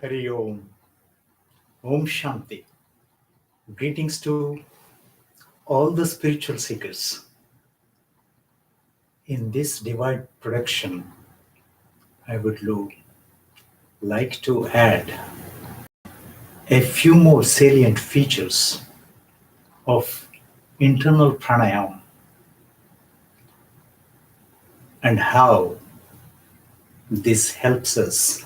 Hari Om. Om Shanti. Greetings to all the spiritual seekers. In this divine production, I would like to add a few more salient features of internal pranayam and how this helps us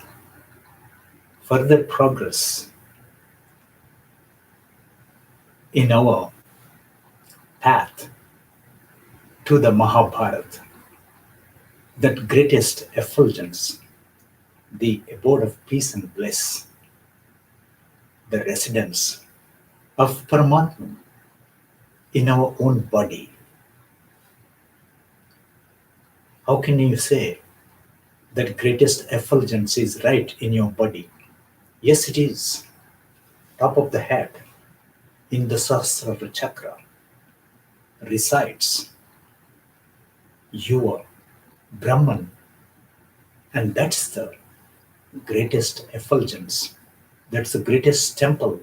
further progress in our path to the Mahabharata, that greatest effulgence, the abode of peace and bliss, the residence of Paramatma in our own body. How can you say that greatest effulgence is right in your body? Yes, it is. Top of the head, in the Sahasrara chakra, resides your Brahman, and that's the greatest effulgence. That's the greatest temple.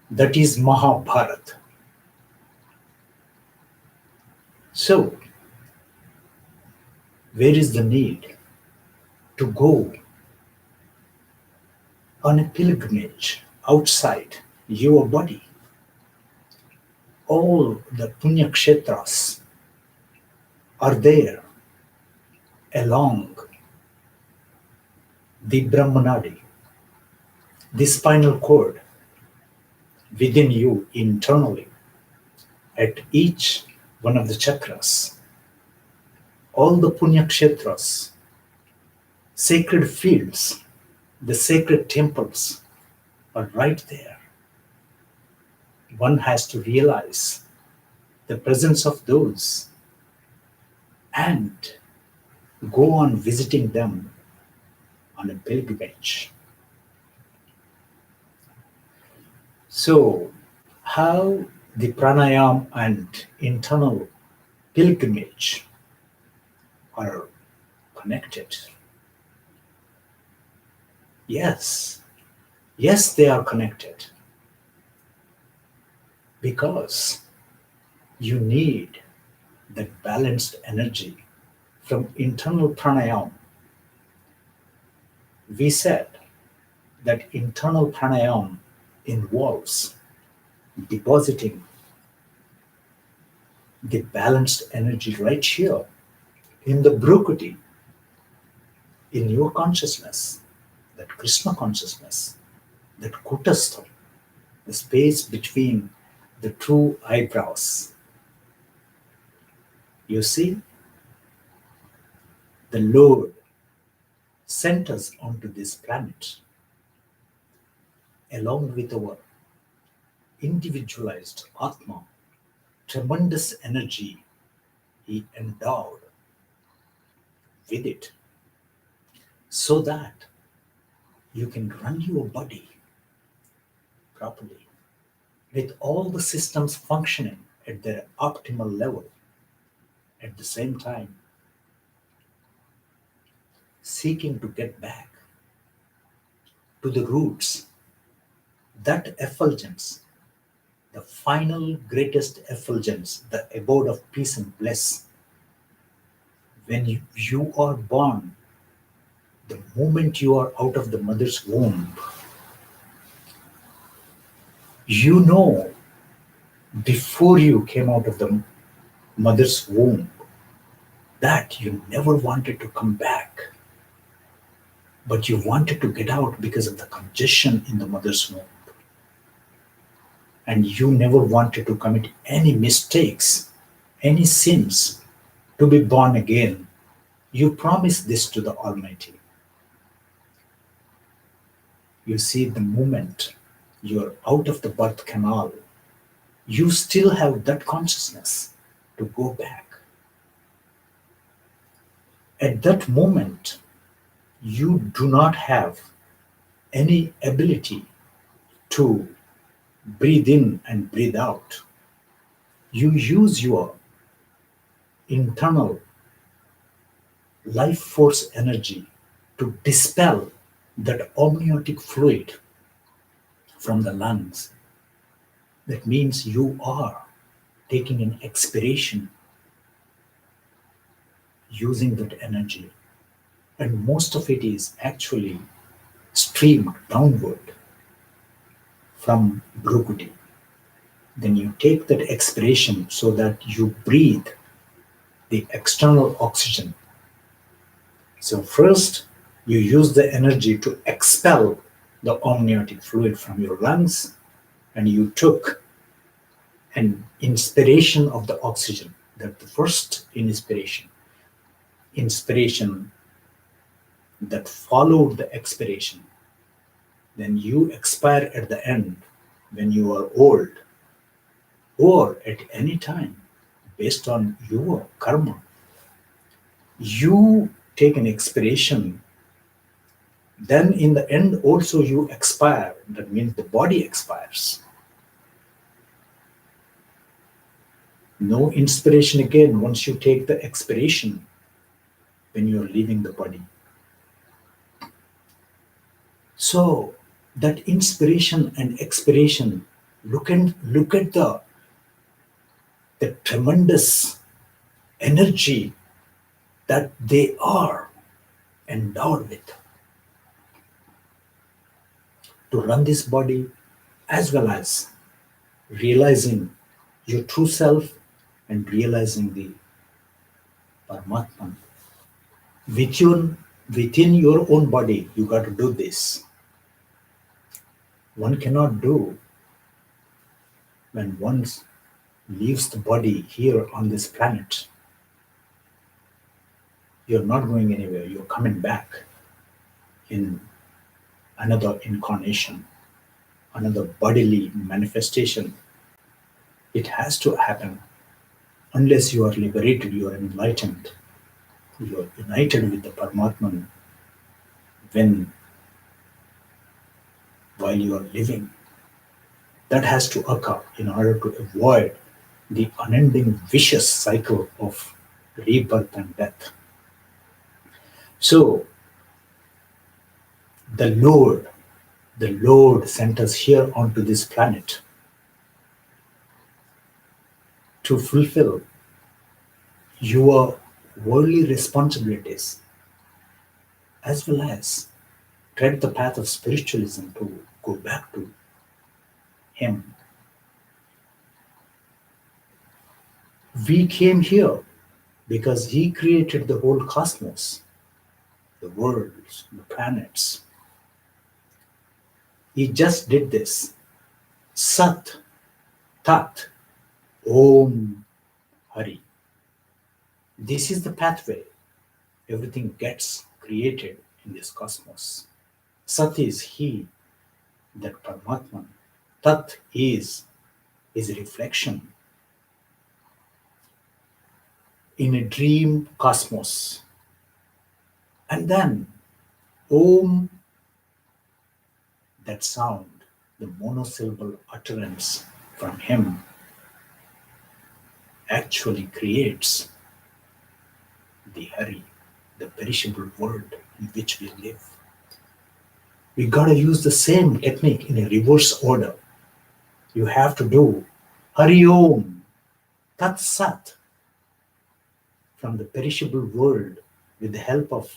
That is Mahabharata. So, where is the need to go on a pilgrimage outside your body? All the Punya Kshetras are there along the Brahmanadi, the spinal cord within you internally, at each one of the chakras. All the Punya Kshetras, sacred fields, the sacred temples are right there. One has to realize the presence of those and go on visiting them on a pilgrimage. So, how the pranayam and internal pilgrimage are connected? Yes, they are connected, because you need that balanced energy from internal pranayam. We said that internal pranayam involves depositing the balanced energy right here in the Bhrukuti, in your consciousness, that Krishna consciousness, that Kutastha, the space between the two eyebrows. You see, the Lord sent us onto this planet along with our individualized Atma, tremendous energy He endowed with it, so that you can run your body properly with all the systems functioning at their optimal level. At the same time, seeking to get back to the roots, that effulgence, the final greatest effulgence, the abode of peace and bliss. When you are born, the moment you are out of the mother's womb, you know, before you came out of the mother's womb, that you never wanted to come back, but you wanted to get out because of the congestion in the mother's womb. And you never wanted to commit any mistakes, any sins, to be born again. You promised this to the Almighty. You see, the moment you're out of the birth canal, you still have that consciousness to go back. At that moment, you do not have any ability to breathe in and breathe out. You use your internal life force energy to dispel that amniotic fluid from the lungs, that means you are taking an expiration using that energy. And most of it is actually streamed downward from Bhrukuti. Then you take that expiration so that you breathe the external oxygen. So first you use the energy to expel the amniotic fluid from your lungs, and you took an inspiration of the oxygen. That the first inspiration that followed the expiration. Then you expire at the end when you are old, or at any time based on your karma. You take an expiration, then in the end also you expire. That means the body expires. No inspiration again once you take the expiration when you are leaving the body. So that inspiration and expiration, look at the tremendous energy that they are endowed with to run this body, as well as realizing your true self and realizing the Paramatman. Within your own body, you got to do this. One cannot do when one leaves the body here on this planet. You're not going anywhere, you're coming back in another incarnation, another bodily manifestation. It has to happen unless you are liberated, you are enlightened, you are united with the Paramatman when while you are living. That has to occur in order to avoid the unending vicious cycle of rebirth and death. So the Lord sent us here onto this planet to fulfill your worldly responsibilities, as well as tread the path of spiritualism to go back to Him. We came here because He created the whole cosmos, the worlds, the planets. He just did this. Sat, Tat, Om, Hari. This is the pathway everything gets created in this cosmos. Sat is He, that Paramatman. Tat is His reflection in a dream cosmos. And then Om, that sound, the monosyllable utterance from Him, actually creates the Hari, the perishable world in which we live. We gotta use the same technique in a reverse order. You have to do Hari Om, Tat Sat, from the perishable world with the help of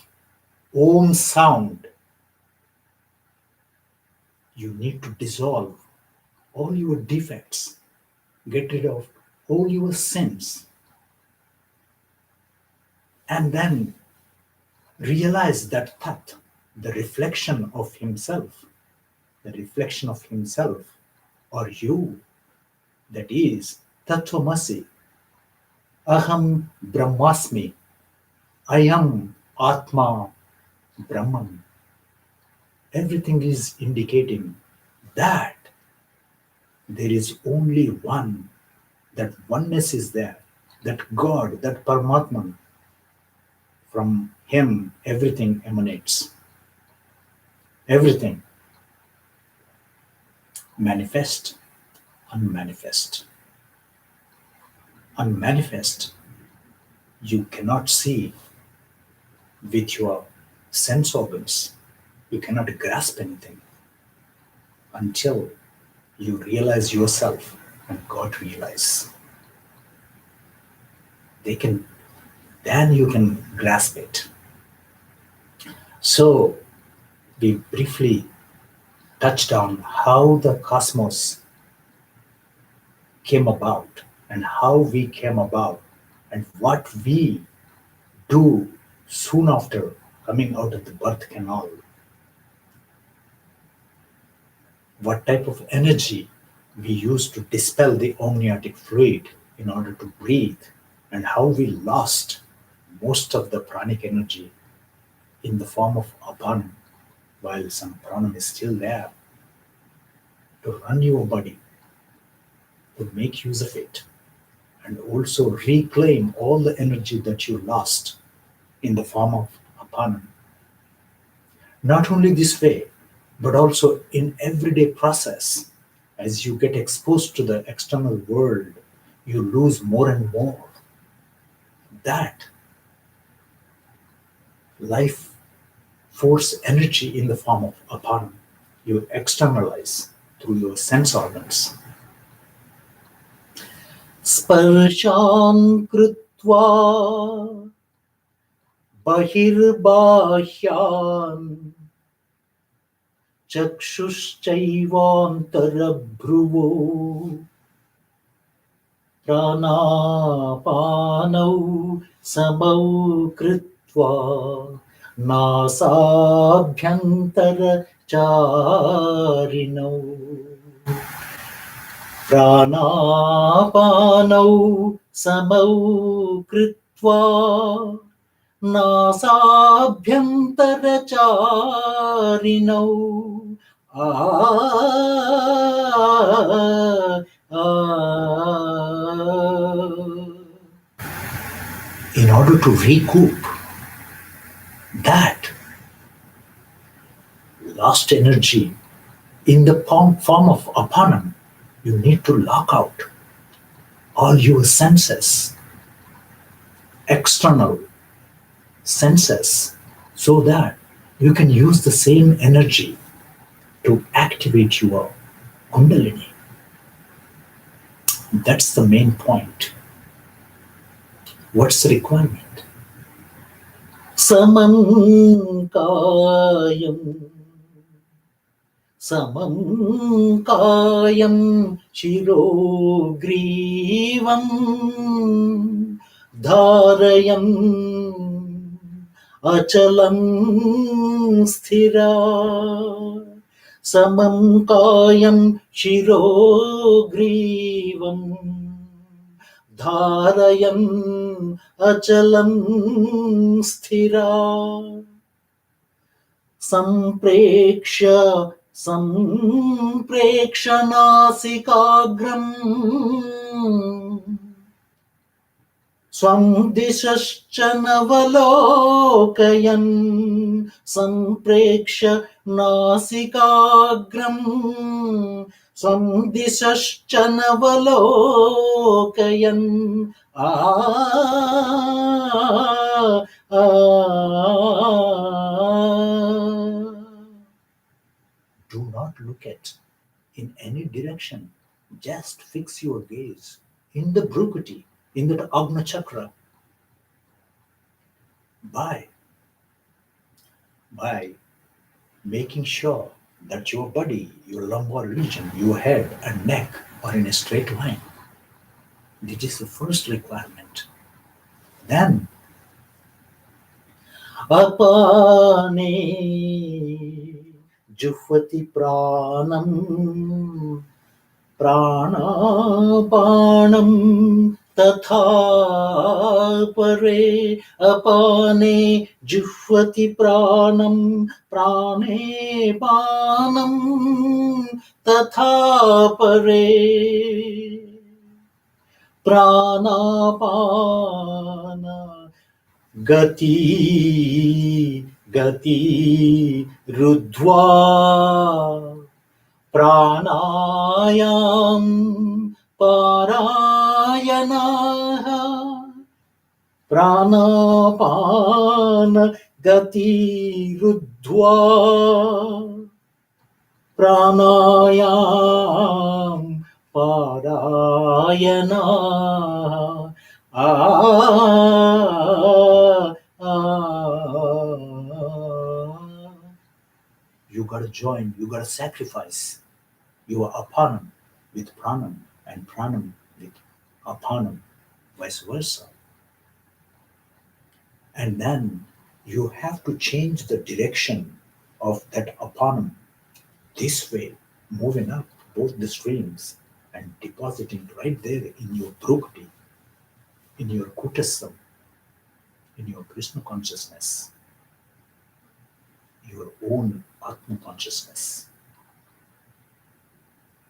Om sound. You need to dissolve all your defects, get rid of all your sins, and then realize that Tat, the reflection of Himself, or you, that is Tattvamasi, Aham Brahmasmi, I am Atma Brahman. Everything is indicating that there is only one, that oneness is there, that God, that Paramatman, from Him everything emanates. Everything, manifest, unmanifest. Unmanifest, you cannot see with your sense organs. You cannot grasp anything until you realize yourself and God realize. Then you can grasp it. So we briefly touched on how the cosmos came about and how we came about and what we do soon after coming out of the birth canal. What type of energy we use to dispel the amniotic fluid in order to breathe, and how we lost most of the pranic energy in the form of apanam, while some pranam is still there to run your body, to make use of it, and also reclaim all the energy that you lost in the form of apanam. Not only this way, but also in everyday process. As you get exposed to the external world, you lose more and more that life force energy in the form of apanam. You externalize through your sense organs. Sparshan krutva bahirbahyan चक्षुश्चैवान्तरभ्रुवो प्राणापानौ समौ कृत्वा नासाभ्यन्तरचारिणौ प्राणापानौ समौ कृत्वा नासाभ्यन्तरचारिणौ in order to recoup that lost energy in the form of apanam, you need to lock out all your senses, external senses, so that you can use the same energy to activate your kundalini. That's the main point. What's the requirement? Samam kayam shirogrivam dharayam achalam sthira. Samam kayam shirogrivam dharayam achalam sthira. Sampreksha nasikagram swam dishascha navalokayan. Sampreksha nasikagram swam dishascha navalokayan. Do not look at in any direction. Just fix your gaze in the Bhrukuti, in the Agna Chakra. By making sure that your body, your lumbar region, your head and neck are in a straight line. This is the first requirement. Then, apane juhvati pranam pranapanam tatha pare. Apane juhvati pranam prane panam tatha pare. Pranapana gati ruddhva pranayam parayanaha. Pranapana गतिरुद्ध्वा pranayama पारायणा uh, you gotta join, you gotta sacrifice your apanam with pranam and pranam with apanam, vice versa. And then you have to change the direction of that apanam this way, moving up both the streams and depositing right there in your brukti, in your kutasam, in your Krishna consciousness, your own Atma consciousness.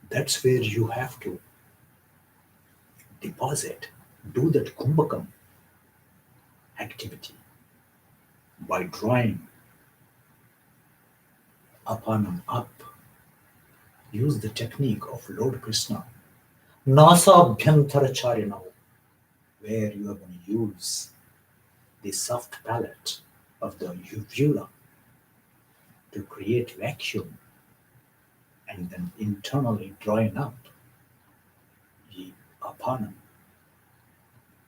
That's where you have to deposit, do that kumbhakam activity by drawing apanam up. Use the technique of Lord Krishna, Nasa Charina, where you are going to use the soft palate of the uvula to create vacuum and then internally drawing up the apanam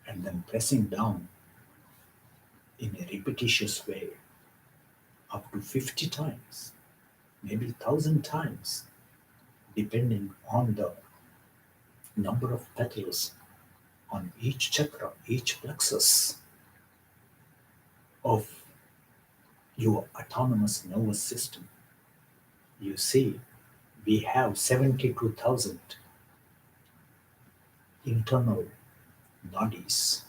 and then pressing down in a repetitious way up to 50 times, maybe 1,000 times, depending on the number of petals on each chakra, each plexus of your autonomous nervous system. You see, we have 72,000 internal nadis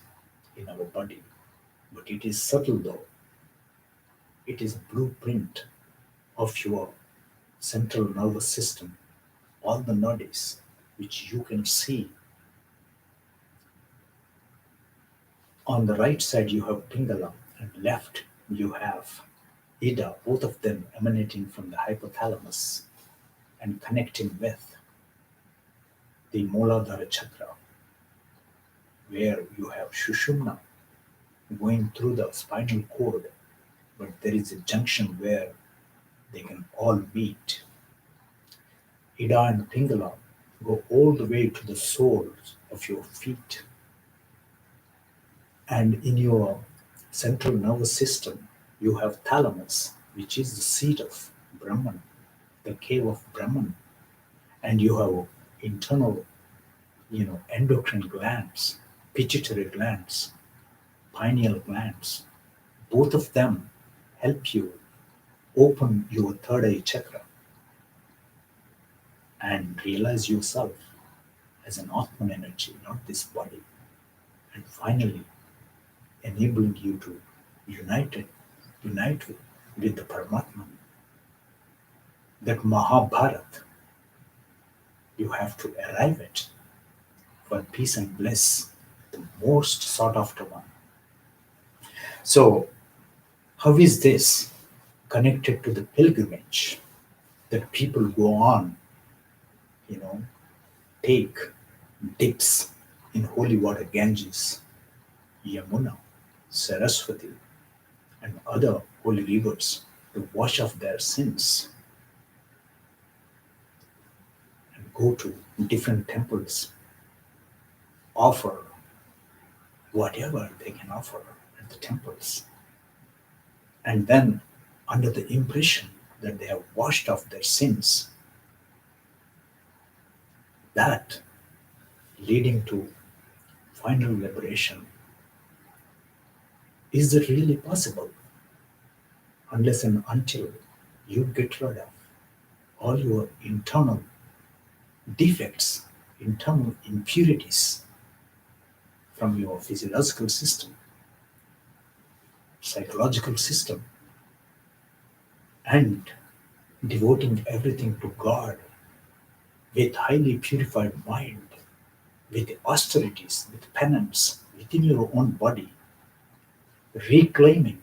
in our body, but it is subtle though. It is a blueprint of your central nervous system, all the nadis which you can see. On the right side you have Pingala and left you have Ida, both of them emanating from the hypothalamus and connecting with the Mooladhara chakra, where you have Shushumna going through the spinal cord, but there is a junction where they can all meet. Ida and Pingala go all the way to the soles of your feet. And in your central nervous system, you have thalamus, which is the seat of Brahman, the cave of Brahman. And you have internal, endocrine glands, pituitary glands, pineal glands. Both of them help you open your third eye chakra and realize yourself as an Atman energy, not this body. And finally, enabling you to unite with the Paramatman. That Mahabharat, you have to arrive at for peace and bliss, the most sought after one. So, how is this connected to the pilgrimage that people go on, take dips in holy water Ganges, Yamuna, Saraswati, and other holy rivers to wash off their sins and go to different temples, offer whatever they can offer at the temples, and then under the impression that they have washed off their sins, that leading to final liberation. Is it really possible? Unless and until you get rid of all your internal defects, internal impurities from your physiological system, psychological system, and devoting everything to God with highly purified mind, with austerities, with penance within your own body, reclaiming,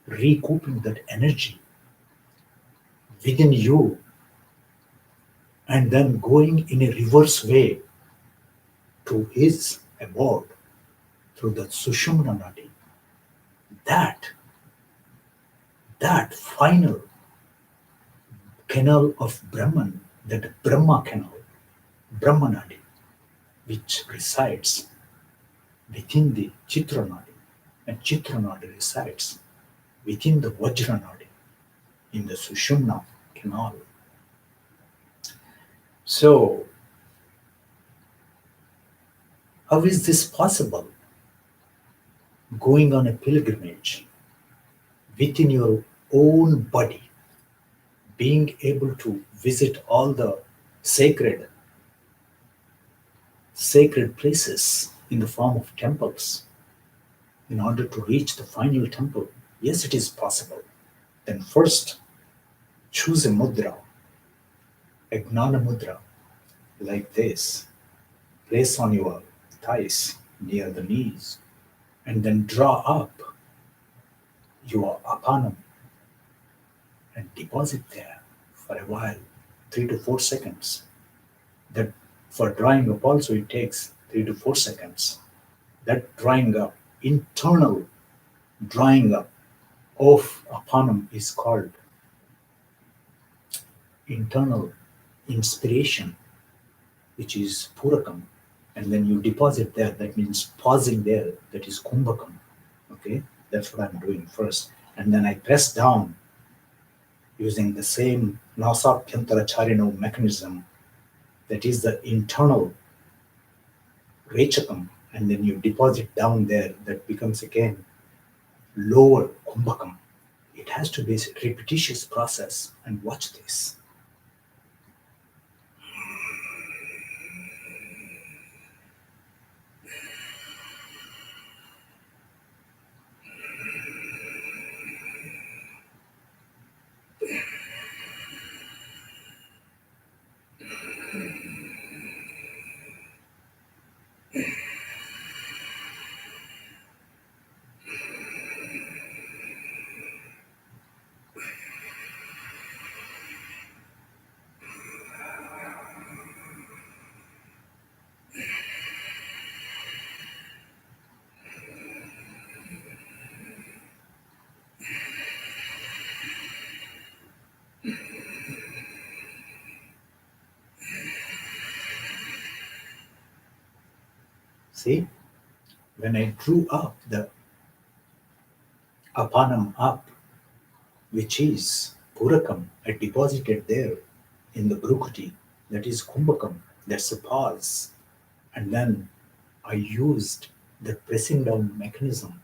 recouping that energy within you, and then going in a reverse way to his abode through the Sushumna Nadi. That that final canal of Brahman, that Brahma canal, Brahmanadi, which resides within the Chitranadi, and Chitranadi resides within the Vajranadi, in the Sushumna canal. So, how is this possible? Going on a pilgrimage within your own body, being able to visit all the sacred sacred places in the form of temples in order to reach the final temple. Yes, it is possible. Then first choose a mudra, a gnana mudra, like this. Place on your thighs near the knees, and then draw up your apanam and deposit there for a while, 3 to 4 seconds. That for drying up also it takes 3 to 4 seconds. That drying up, internal drying up of apanam is called internal inspiration, which is purakam. And then you deposit there, that means pausing there, that is kumbhakam. Okay, that's what I'm doing first. And then I press down using the same nasabhyantara charino mechanism, that is the internal rechakam, and then you deposit down there, that becomes again lower kumbhakam. It has to be a repetitious process, and watch this. See, when I drew up the apanam up, which is purakam, I deposited there in the brukuti, that is kumbhakam, that's a pause. And then I used the pressing down mechanism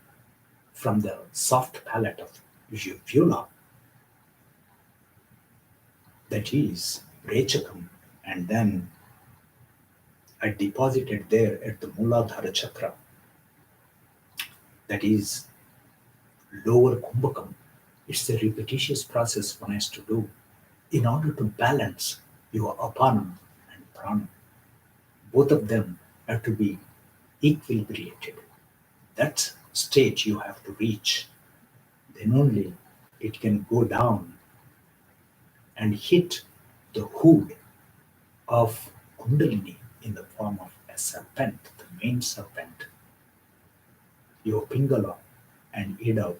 from the soft palate of uvula, that is rechakam, and then I deposited there at the Muladhara chakra, that is lower kumbhakam. It's a repetitious process one has to do in order to balance your apanam and pranam. Both of them have to be equilibrated. That stage you have to reach. Then only it can go down and hit the hood of Kundalini in the form of a serpent, the main serpent. Your Pingala and Ida,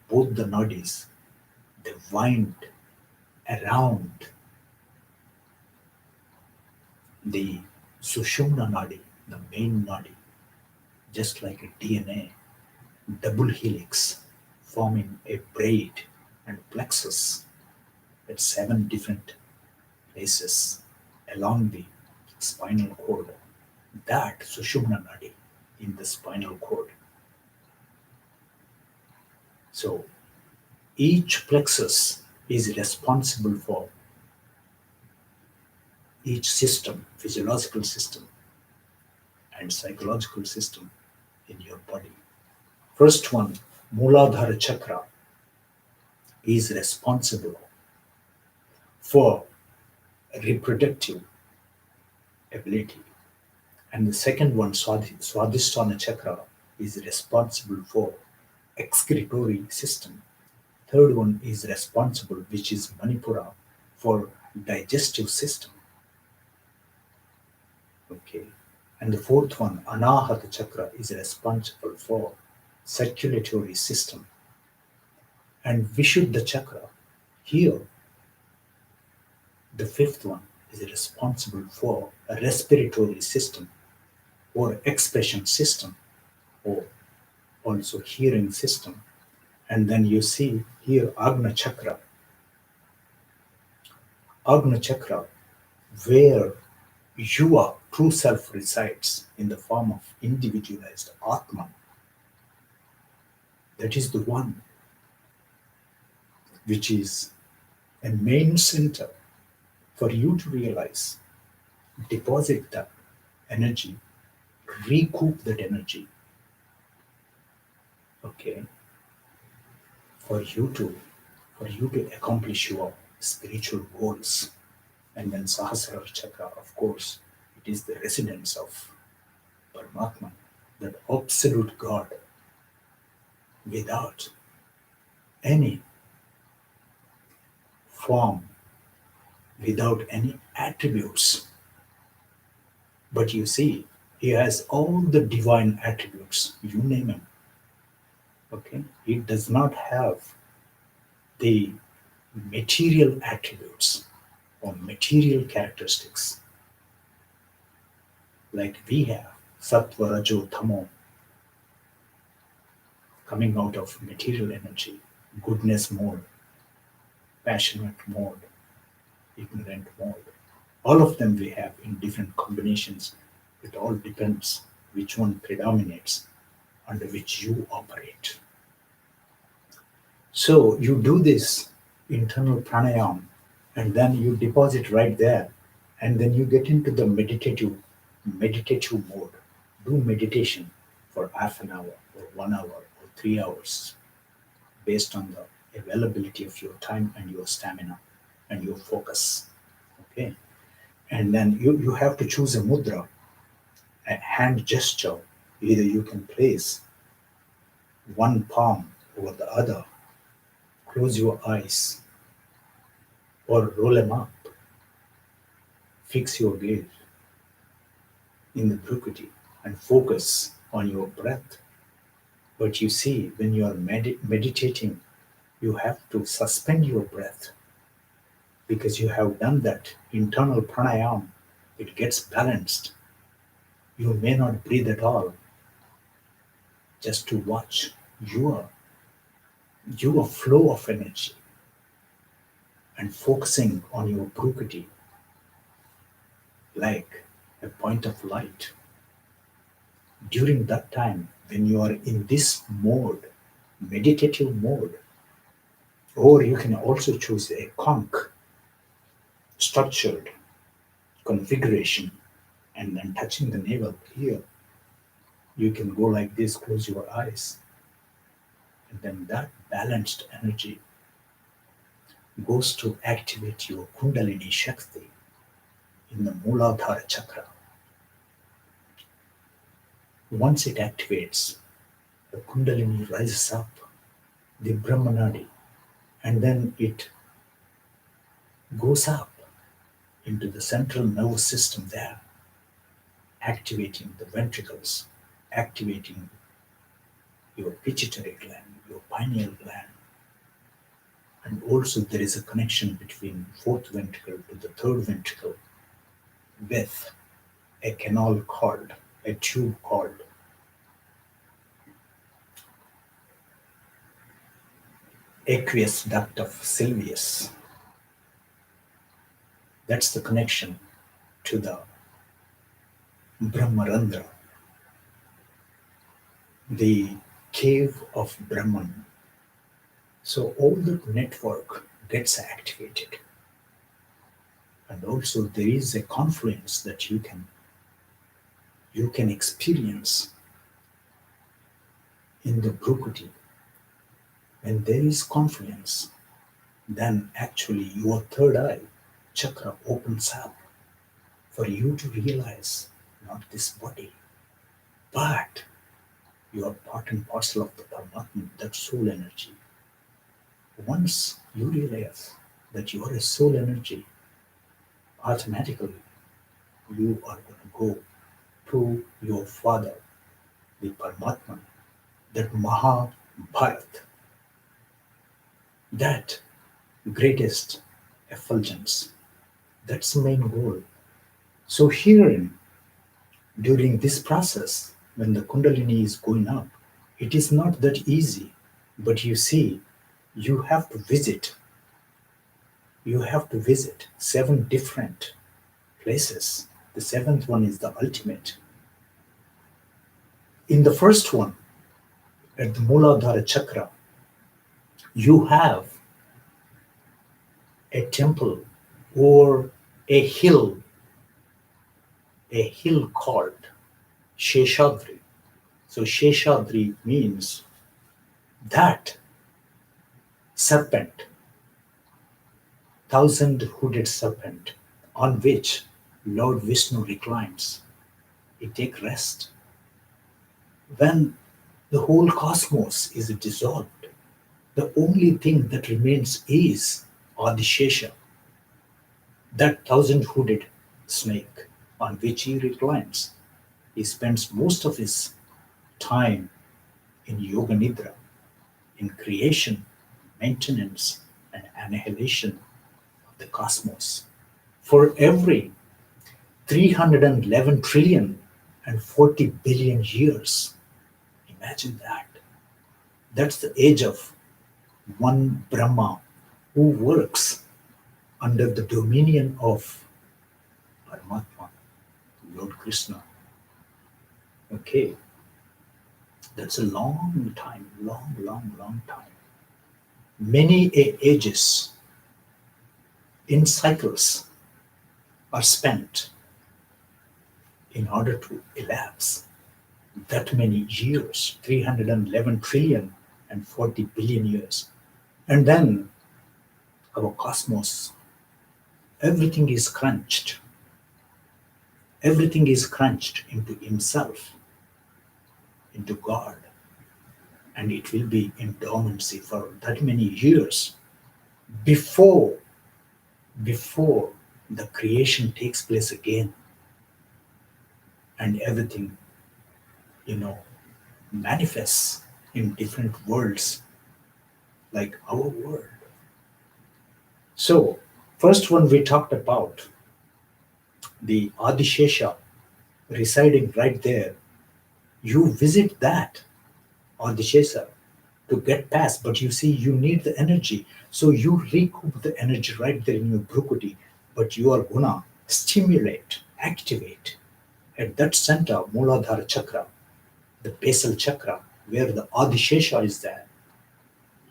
both the nadis, they wind around the Sushumna nadi, the main nadi, just like a DNA, double helix, forming a braid and plexus at 7 different places along the spinal cord. That Sushumna nadi in the spinal cord. So each plexus is responsible for each system, physiological system and psychological system in your body. First one, Muladhara chakra, is responsible for reproductive ability. And the second one, Swadhisthana chakra, is responsible for excretory system. Third one is responsible, which is Manipura, for digestive system. Okay. And the fourth one, Anahata chakra, is responsible for circulatory system. And Vishuddha chakra, here, the fifth one, is responsible for a respiratory system or expression system or also hearing system. And then you see here Agna chakra, where your true self resides in the form of individualized Atman. That is the one which is a main center for you to realize, deposit that energy, recoup that energy, okay, for you to accomplish your spiritual goals. And then Sahasrara Chakra, of course, it is the residence of Paramatman, that absolute God, without any form, without any attributes. But you see, he has all the divine attributes, you name him. Okay? He does not have the material attributes or material characteristics like we have. Sattva, Rajo, Tamo, coming out of material energy, goodness mode, passionate mode, ignorant mode. All of them we have in different combinations. It all depends which one predominates under which you operate. So you do this internal pranayam and then you deposit right there and then you get into the meditative mode. Do meditation for half an hour or 1 hour or 3 hours based on the availability of your time and your stamina and your focus. Okay. And then you have to choose a mudra, a hand gesture. Either you can place one palm over the other, close your eyes, or roll them up. Fix your gaze in the Bhrukuti and focus on your breath. But you see, when you are meditating, you have to suspend your breath because you have done that internal pranayam. It gets balanced. You may not breathe at all, just to watch your flow of energy and focusing on your Bhrukuti like a point of light. During that time, when you are in this mode, meditative mode, or you can also choose a conch structured configuration and then touching the navel here, you can go like this, close your eyes, and then that balanced energy goes to activate your Kundalini Shakti in the Mooladhara chakra. Once it activates, the Kundalini rises up, the Brahmanadi, and then it goes up into the central nervous system there, activating the ventricles, activating your pituitary gland, your pineal gland. And also there is a connection between fourth ventricle to the third ventricle with a canal called, a tube called aqueous duct of Sylvius. That's the connection to the Brahmarandra, the cave of Brahman. So all the network gets activated. And also there is a confluence that you can experience in the Bhrukuti. When there is confluence, then actually your third eye chakra opens up for you to realize not this body, but you are part and parcel of the Paramatma, that soul energy. Once you realize that you are a soul energy, automatically you are going to go to your father, the Paramatma, that Mahabharat, that greatest effulgence. That's the main goal. So herein, during this process, when the Kundalini is going up, it is not that easy. But you see, you have to visit, you have to visit seven different places. The seventh one is the ultimate. In the first one, at the Muladhara Chakra, you have a temple or a hill called Sheshadri. So Sheshadri means that serpent, thousand-hooded serpent, on which Lord Vishnu reclines. He takes rest. When the whole cosmos is dissolved, the only thing that remains is Adishesha, that thousand-hooded snake on which he reclines. He spends most of his time in Yoga Nidra, in creation, maintenance, and annihilation of the cosmos. For every 311 trillion and 40 billion years, imagine that. That's the age of one Brahma who works under the dominion of Paramatma, Lord Krishna. Okay, that's a long time, long time. Many ages in cycles are spent in order to elapse that many years, 311 trillion and 40 billion years. And then our cosmos, everything is crunched. Everything is crunched into himself, into God. And it will be in dormancy for that many years before before the creation takes place again and everything, you know, manifests in different worlds like our world. So, first one we talked about the Adishesha residing right there. You visit that Adishesha to get past, but you see, you need the energy. So you recoup the energy right there in your Bhrukuti, but you are gonna stimulate, activate at that center, Muladhara Chakra, the basal chakra, where the Adishesha is there.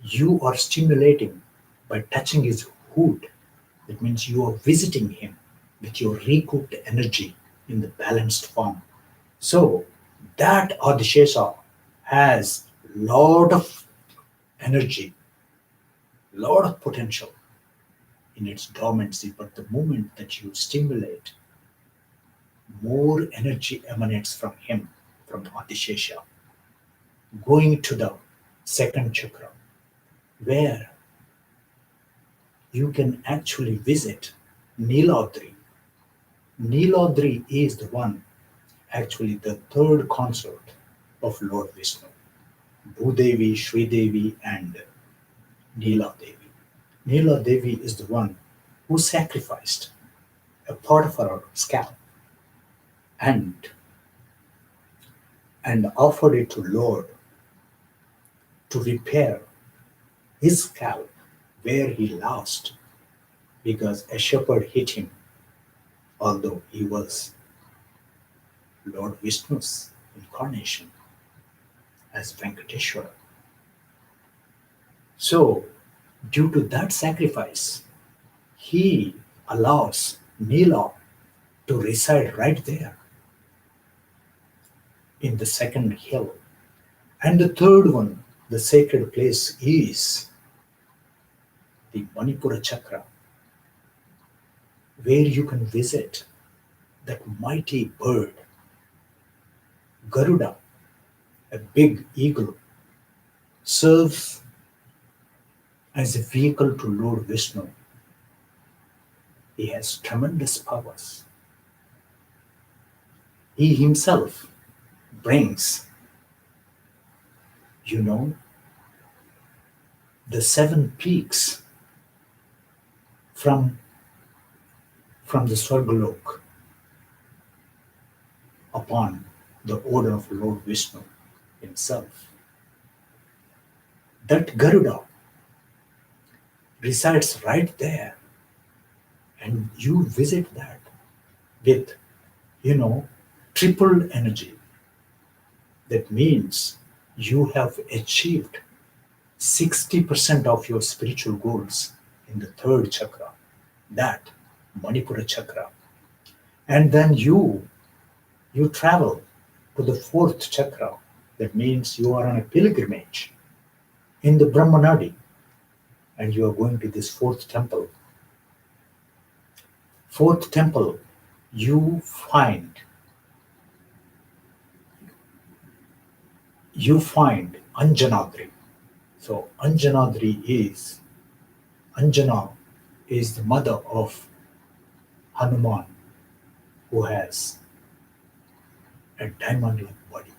You are stimulating by touching his hood. That means you are visiting him with your recouped energy in the balanced form. So that Adishesha has lot of energy, lot of potential in its dormancy, but the moment that you stimulate, more energy emanates from him, from Adishesha, going to the second chakra, where you can actually visit Niladri. Niladri is the one, actually the third consort of Lord Vishnu. Bhudevi, Sridevi, and Neela Devi. Neela Devi is the one who sacrificed a part of her scalp and offered it to Lord to repair his scalp where he lost because a shepherd hit him, although he was Lord Vishnu's incarnation as Venkateshwara. So, due to that sacrifice, he allows Neela to reside right there in the second hill. And the third one, the sacred place, is the Manipura Chakra, where you can visit that mighty bird, Garuda, a big eagle, serves as a vehicle to Lord Vishnu. He has tremendous powers. He himself brings, you know, the seven peaks from the Swargalok upon the order of Lord Vishnu himself. That Garuda resides right there, and you visit that with, you know, tripled energy. That means you have achieved 60% of your spiritual goals in the third chakra, that Manipura chakra. And then you travel to the fourth chakra. That means you are on a pilgrimage in the Brahmanadi, and you are going to this fourth temple. Fourth temple, you find Anjanadri. So Anjana is the mother of Hanuman, who has a diamond-like body,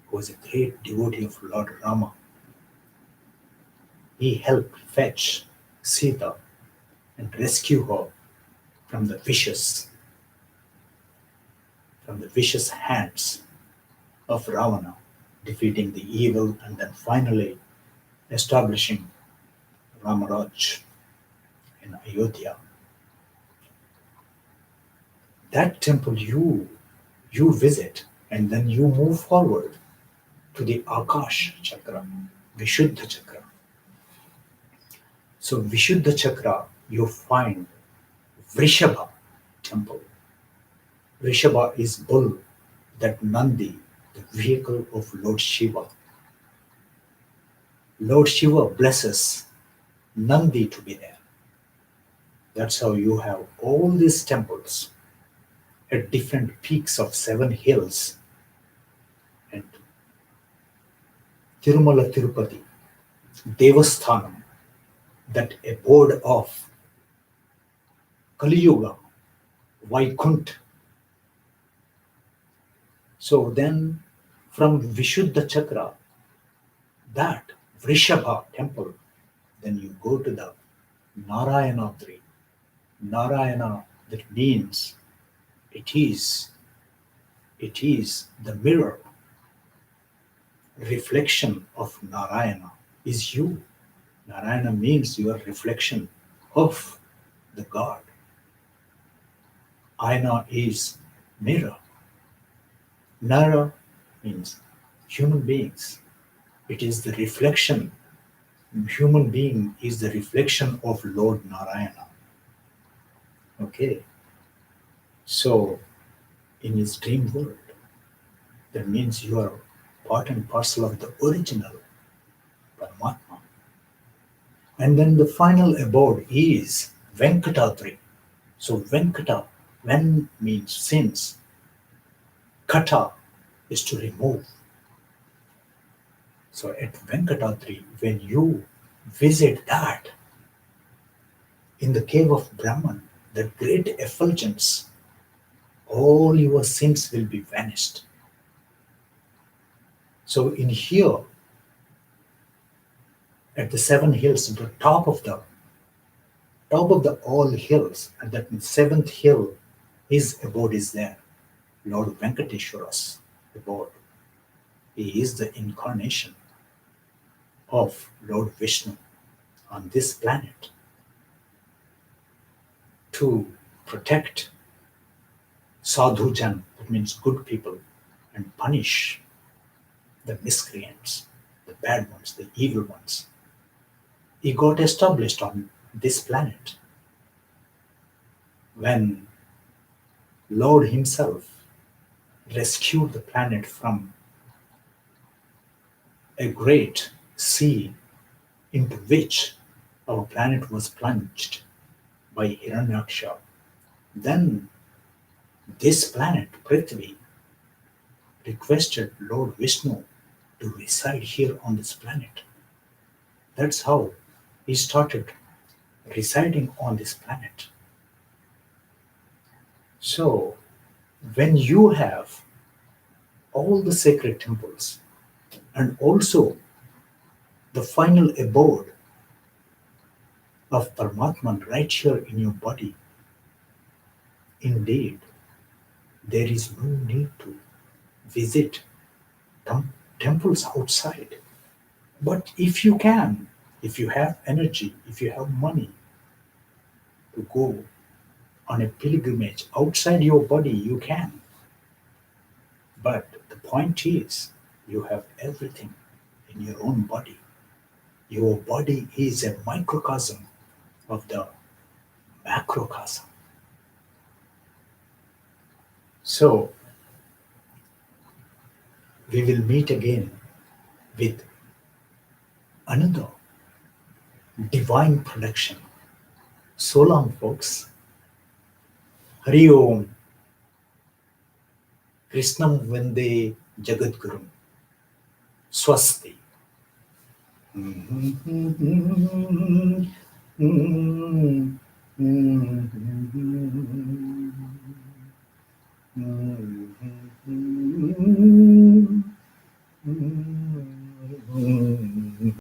who was a great devotee of Lord Rama. He helped fetch Sita and rescue her from the vicious hands of Ravana, defeating the evil and then finally establishing Ramaraj in Ayodhya. That temple you visit, and then you move forward to the Akash chakra, Vishuddha chakra. So Vishuddha chakra, you find Vrishabha temple. Vrishabha is bull, that Nandi, the vehicle of Lord Shiva. Lord Shiva blesses Nandi to be there. That's how you have all these temples at different peaks of 7 hills. And Tirumala Tirupati, Devasthanam, that abode of Kali Yuga, Vaikuntha. So then from Vishuddha chakra, that Vrishabha temple, then you go to the Narayanadri. Narayana, that means it is the mirror, reflection of Narayana is you. Narayana means your reflection of the God. Ayana is mirror. Nara means human beings. It is the reflection. Human being is the reflection of Lord Narayana. Okay. So in his dream world, that means you are part and parcel of the original Paramatma. And then the final abode is Venkatadri. So Venkata, Ven means sins. Kata is to remove. So at Venkatadri, when you visit that, in the cave of Brahman, the great effulgence, all your sins will be vanished. So in here, at the 7 hills, the top of the all hills, and that 7th hill, his abode is there. Lord Venkateshwara's abode. He is the incarnation of Lord Vishnu on this planet to protect sadhujan, that means good people, and punish the miscreants, the bad ones, the evil ones. He got established on this planet when Lord himself rescued the planet from a great sea into which our planet was plunged by Hiranyaksha. Then this planet, Prithvi, requested Lord Vishnu to reside here on this planet. That's how he started residing on this planet. So, when you have all the sacred temples and also the final abode of Paramatman right here in your body. Indeed, there is no need to visit temples outside. But if you can, if you have energy, if you have money to go on a pilgrimage outside your body, you can. But the point is, you have everything in your own body. Your body is a microcosm of the macrocosm. So, we will meet again with another divine production. So long, folks. Hari Om. Krishnam Vande Jagadgurum. Swasti.